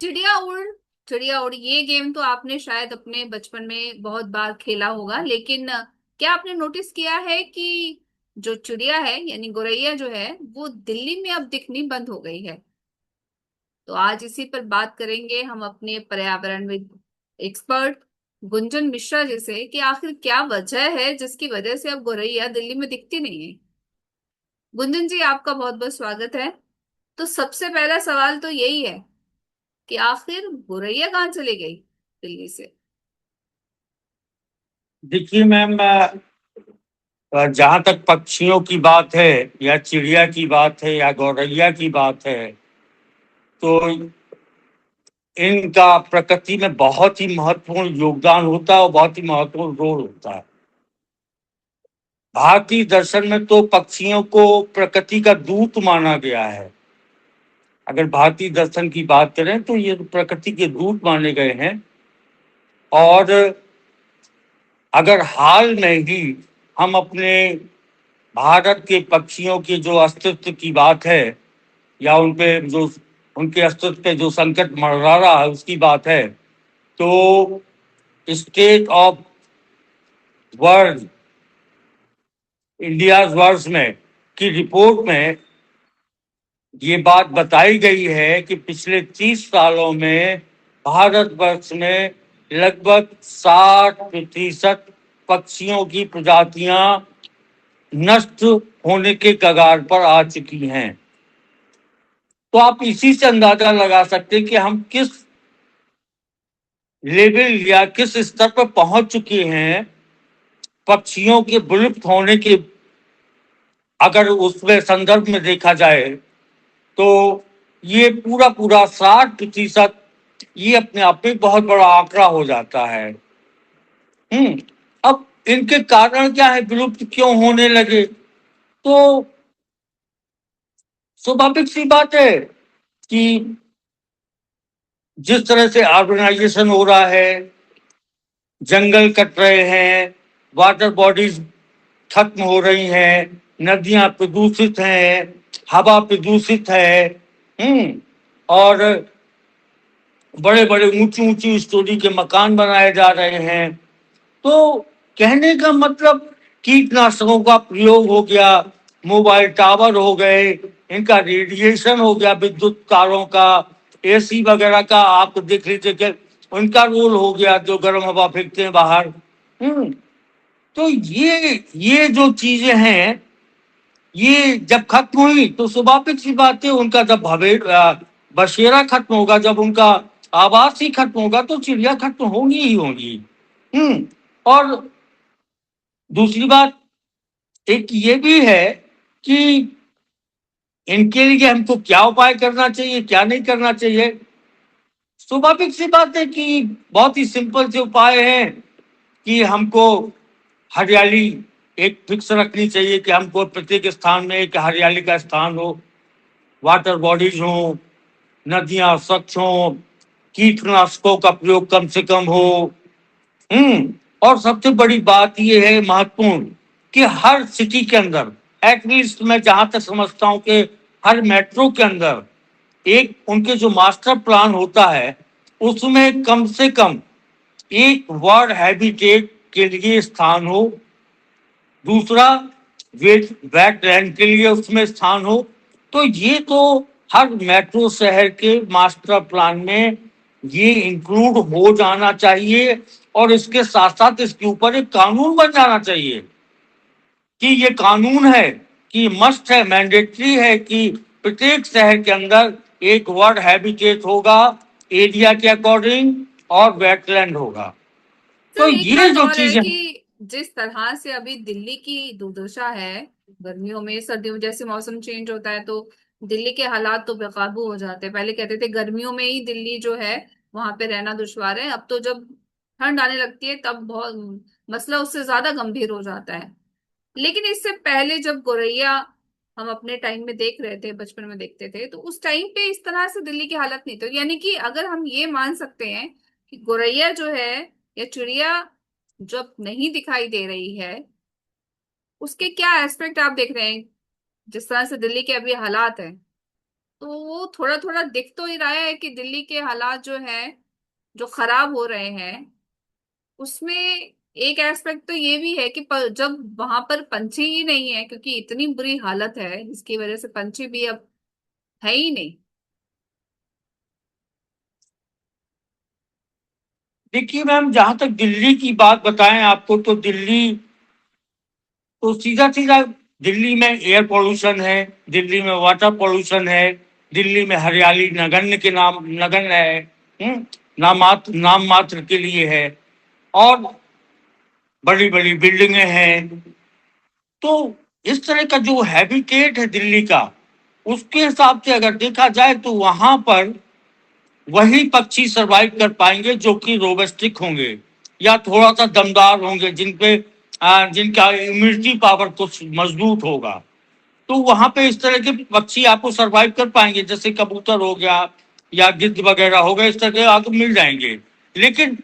चिड़िया उड़। चिड़िया उड़ ये गेम तो आपने शायद अपने बचपन में बहुत बार खेला होगा, लेकिन क्या आपने नोटिस किया है कि जो चिड़िया है यानी गौरैया जो है वो दिल्ली में अब दिखनी बंद हो गई है। तो आज इसी पर बात करेंगे हम अपने पर्यावरणविद एक्सपर्ट गुंजन मिश्रा जी से कि आखिर क्या वजह है जिसकी वजह से अब गौरैया दिल्ली में दिखती नहीं है। गुंजन जी, आपका बहुत बहुत स्वागत है। तो सबसे पहला सवाल तो यही है कि आखिर गौरैया कहाँ चली गई दिल्ली से। देखिए मैम, जहाँ तक पक्षियों की बात है या चिड़िया की बात है या गौरैया की बात है, तो इनका प्रकृति में बहुत ही महत्वपूर्ण योगदान होता है और बहुत ही महत्वपूर्ण रोल होता है। भारतीय दर्शन में तो पक्षियों को प्रकृति का दूत माना गया है। अगर भारतीय दर्शन की बात करें तो ये प्रकृति के दूत माने गए हैं। और अगर हाल में ही हम अपने भारत के पक्षियों के जो अस्तित्व की बात है या उन पे जो उनके अस्तित्व पे जो संकट मंडरा रहा है उसकी बात है, तो state of world India world में की रिपोर्ट में ये बात बताई गई है कि पिछले 30 सालों में भारतवर्ष में लगभग 60% पक्षियों की प्रजातियां नष्ट होने के कगार पर आ चुकी हैं। तो आप इसी से अंदाजा लगा सकते हैं कि हम किस लेवल या किस स्तर पर पहुंच चुके हैं पक्षियों के विलुप्त होने के। अगर उसमें संदर्भ में देखा जाए तो ये पूरा पूरा 60%, ये अपने आप में बहुत बड़ा आंकड़ा हो जाता है। अब इनके कारण क्या है, विलुप्त क्यों होने लगे? तो स्वाभाविक सी बात है कि जिस तरह से अर्बनाइजेशन हो रहा है, जंगल कट रहे हैं, वाटर बॉडीज खत्म हो रही हैं, नदियां प्रदूषित हैं, हवा प्रदूषित है। और बड़े बड़े ऊंची ऊंची स्टोरी के मकान बनाए जा रहे हैं। तो कहने का मतलब, कीटनाशकों का प्रयोग हो गया, मोबाइल टावर हो गए, इनका रेडिएशन हो गया, विद्युत तारों का, एसी वगैरह का आप देख लीजिए कि उनका रोल हो गया, जो गर्म हवा फेंकते हैं बाहर। तो ये जो चीजें हैं, ये जब खत्म हुई तो स्वाभाविक सी बात है, उनका जब बसेरा खत्म होगा, जब उनका आवास ही खत्म होगा, तो चिड़िया खत्म होंगी ही होंगी। और दूसरी बात एक ये भी है कि इनके लिए हमको क्या उपाय करना चाहिए, क्या नहीं करना चाहिए। स्वाभाविक सी बात है कि बहुत ही सिंपल से उपाय हैं कि हमको हरियाली एक फिक्स रखनी चाहिए कि हमको प्रत्येक स्थान में एक हरियाली का स्थान हो, वाटर बॉडीज हो, नदियां स्वच्छ हो, कीटनाशकों का प्रयोग कम से कम हो। और सबसे बड़ी बात यह है महत्वपूर्ण कि हर सिटी के अंदर, एटलीस्ट मैं जहां तक समझता हूं कि हर मेट्रो के अंदर एक उनके जो मास्टर प्लान होता है उसमें कम से कम एक वर्ड हैबिटेट के लिए स्थान हो, दूसरा वेटलैंड के लिए उसमें स्थान हो। तो ये तो हर मेट्रो शहर के मास्टर प्लान में ये इंक्लूड हो जाना चाहिए। और इसके साथ साथ इसके ऊपर एक कानून बन जाना चाहिए कि ये कानून है कि मस्ट है, मैंडेटरी है कि प्रत्येक शहर के अंदर एक वर्ड हैबिटेट होगा एरिया के अकॉर्डिंग, और वेटलैंड होगा। तो सर एक ये बात जो और है चीजें, कि जिस तरह से अभी दिल्ली की दुर्दशा है, गर्मियों में सर्दियों में जैसे मौसम चेंज होता है तो दिल्ली के हालात तो बेकाबू हो जाते हैं। पहले कहते थे गर्मियों में ही दिल्ली जो है वहां पे रहना दुश्वार है, अब तो जब ठंड आने लगती है तब बहुत मसला उससे ज्यादा गंभीर हो जाता है। लेकिन इससे पहले जब गौरैया हम अपने टाइम में देख रहे थे, बचपन में देखते थे, तो उस टाइम पे इस तरह से दिल्ली की हालत नहीं थी। यानी कि अगर हम ये मान सकते हैं कि गौरैया जो है या चिड़िया जब नहीं दिखाई दे रही है, उसके क्या एस्पेक्ट आप देख रहे हैं? जिस तरह से दिल्ली के अभी हालात है, तो वो थोड़ा थोड़ा दिख तो ही रहा है कि दिल्ली के हालात जो है, जो खराब हो रहे हैं, उसमें एक एस्पेक्ट तो ये भी है कि जब वहां पर पंछी ही नहीं है, क्योंकि इतनी बुरी हालत है जिसकी वजह से पंछी भी अब है ही नहीं। देखिए मैम, जहां तक दिल्ली की बात बताएं आपको, तो दिल्ली तो सीधा सीधा, दिल्ली में एयर पोल्यूशन है, दिल्ली में वाटर पोल्यूशन है, दिल्ली में हरियाली नगण्य के नाम नगण्य है। नाम मात्र के लिए है। और बड़ी बड़ी बिल्डिंगें हैं। तो इस तरह का जो हैबिटेट है दिल्ली का, उसके हिसाब से अगर देखा जाए तो वहां पर वही पक्षी सरवाइव कर पाएंगे जो कि रोबस्टिक होंगे या थोड़ा सा दमदार होंगे, जिनका इम्यूनिटी पावर कुछ मजबूत होगा। तो वहां पे इस तरह के पक्षी आपको सरवाइव कर पाएंगे, जैसे कबूतर हो गया या गिद्ध वगैरह हो गए, इस तरह के आपको मिल जाएंगे। लेकिन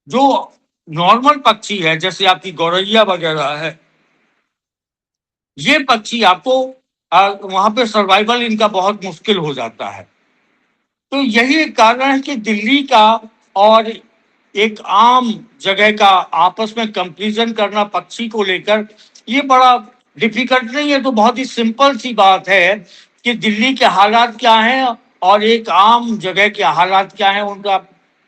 जो नॉर्मल पक्षी है, जैसे आपकी गौरैया वगैरह है, ये पक्षी आपको वहां पे सर्वाइवल इनका बहुत मुश्किल हो जाता है। तो यही एक कारण है कि दिल्ली का और एक आम जगह का आपस में कंपैरिजन करना पक्षी को लेकर, ये बड़ा डिफिकल्ट नहीं है। तो बहुत ही सिंपल सी बात है कि दिल्ली के हालात क्या हैं और एक आम जगह के हालात क्या हैं, उनका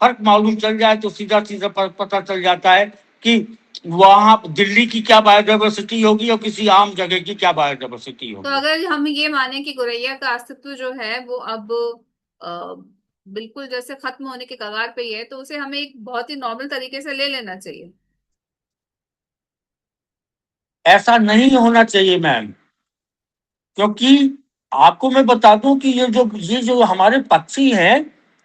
फर्क मालूम चल जाए तो सीधा सीधा पता चल जाता है कि वहां दिल्ली की क्या बायोडाइवर्सिटी होगी और किसी आम जगह की क्या बायोडाइवर्सिटी तो होगी। अगर हम ये माने कि गोरैया का अस्तित्व जो है वो अब अ, बिल्कुल जैसे खत्म होने के कगार पे ही है, तो उसे हमें एक बहुत ही नॉर्मल तरीके से ले लेना चाहिए। ऐसा नहीं होना चाहिए मैम, क्योंकि आपको मैं बता दूं कि ये जो हमारे पक्षी हैं,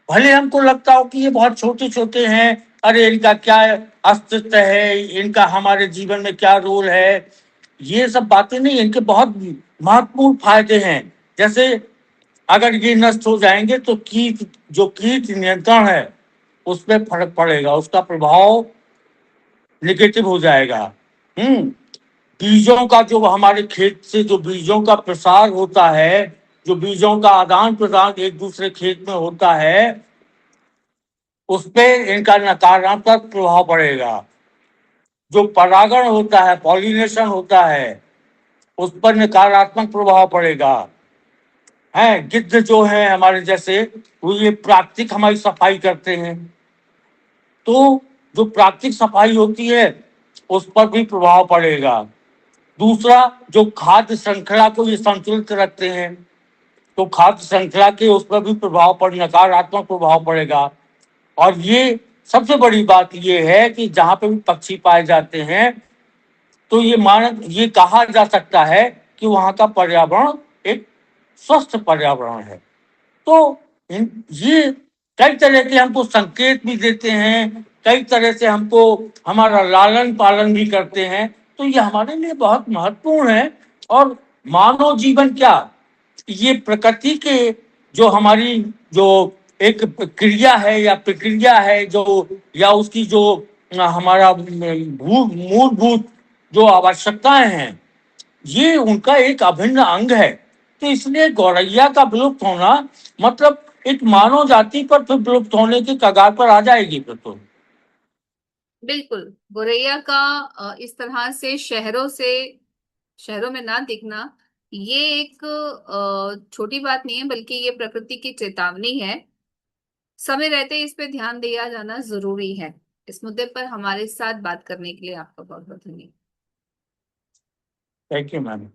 भले हमको लगता हो कि ये बहुत छोटे छोटे हैं, अरे इनका क्या अस्तित्व है, इनका हमारे जीवन में क्या रोल है, ये सब बातें नहीं। इनके बहुत महत्वपूर्ण फायदे हैं। जैसे अगर ये नष्ट हो जाएंगे तो कीट नियंत्रण है, उस पर फर्क पड़ेगा, उसका प्रभाव निगेटिव हो जाएगा। हम्म बीजों का जो हमारे खेत से जो बीजों का प्रसार होता है, जो बीजों का आदान प्रदान एक दूसरे खेत में होता है, उस पे इनका नकारात्मक प्रभाव पड़ेगा। जो परागण होता है, पॉलिनेशन होता है, उस पर नकारात्मक प्रभाव पड़ेगा। है गिद्ध जो है हमारे जैसे, वो ये प्राकृतिक हमारी सफाई करते हैं। तो जो प्राकृतिक सफाई होती है, उस पर भी प्रभाव पड़ेगा। दूसरा, जो खाद्य श्रृंखला को ये संतुलित रखते हैं, तो खाद्य श्रृंखला के उस पर भी नकारात्मक प्रभाव पड़ेगा। और ये सबसे बड़ी बात ये है कि जहां पे भी पक्षी पाए जाते हैं, तो ये कहा जा सकता है कि वहां का पर्यावरण एक स्वस्थ पर्यावरण है। तो ये कई तरह के हमको संकेत भी देते हैं, कई तरह से हमको हमारा लालन पालन भी करते हैं। तो ये हमारे लिए बहुत महत्वपूर्ण है। और मानव जीवन क्या, ये प्रकृति के जो हमारी जो एक क्रिया है या प्रक्रिया है, जो या उसकी जो हमारा मूलभूत जो आवश्यकताएं हैं, ये उनका एक अभिन्न अंग है। तो इसलिए गौरैया का विलुप्त होना मतलब एक मानव जाति पर फिर विलुप्त होने के कगार पर आ जाएगी फिर तो। बिल्कुल। गोरैया का इस तरह से शहरों में ना दिखना, ये एक छोटी बात नहीं है, बल्कि ये प्रकृति की चेतावनी है। समय रहते इस पे ध्यान दिया जाना जरूरी है। इस मुद्दे पर हमारे साथ बात करने के लिए आपका बहुत बहुत धन्यवाद। Thank you ma'am.